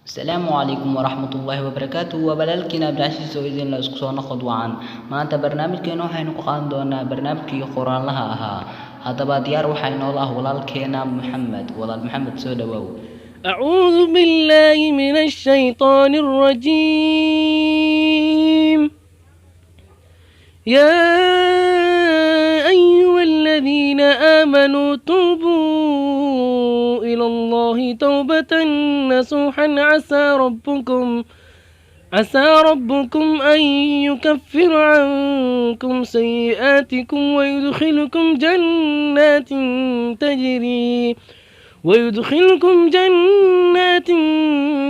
Asalaamu calaykum waraxmatullaahi wabarakaatuh. Waa walaalkiin Abdicasiis oo idin la isku soo noqod wacan. Maanta barnaamijkeena waxaynu ku qaadan doonaa barnaamijkii qoraalaha ahaa. Haddaba diyaar waxaa inoola ah walaalkeena Maxamed. Walaal Maxamed soo dhawaaw. أعوذ بالله من الشيطان الرجيم. يا أيها الذين آمنوا توبوا إلى الله توبة نصوحا عسى ربكم أن يكفر عنكم سيئاتكم ويدخلكم جنات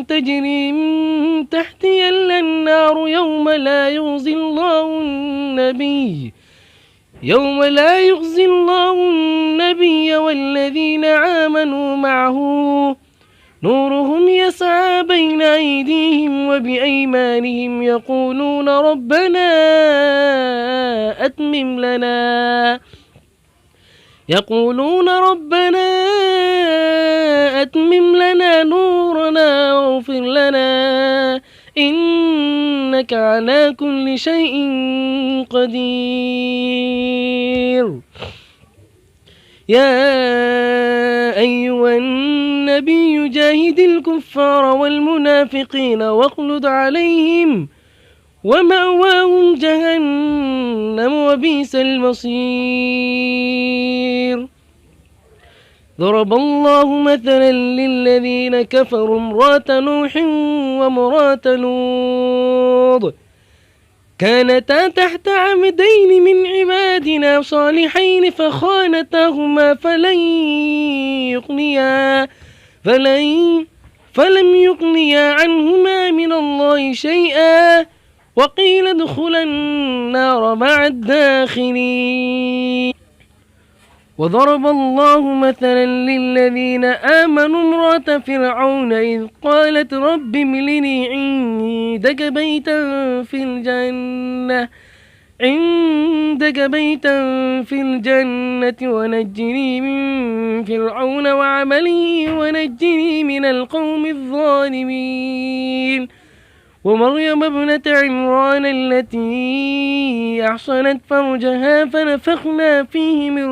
تجري من تحتها الأنهار يوم لا يخزي الله النبي والذين آمنوا معه نورهم يسعى بين أيديهم وبأيمانهم يقولون ربنا أتمم لنا نورنا واغفر لنا إنك على كل شيء قدير. يا أيها النبي جاهد الكفار والمنافقين واغلظ عليهم ومأواهم جهنم وبئس المصير. ضرب الله مثلا للذين كفروا امرأة نوح وامرأة لوط كانتا تحت عبدين من عبادنا صالحين فخانتاهما فلم يغنيا عنهما من الله شيئا وقيل ادخلا النار مع الداخلين. وضرب الله مثلا للذين آمنوا امرأة فرعون إذ قالت رب ابن لي عندك بيتا في الجنة ونجني من فرعون وعمله ونجني من القوم الظالمين. ومريم ابنة عمران التي أحصنت فرجها فنفخنا فيه من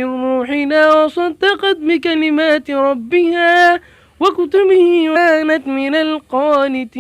روحنا وصدقت بكلمات ربها وكتبه وكانت من القانتين.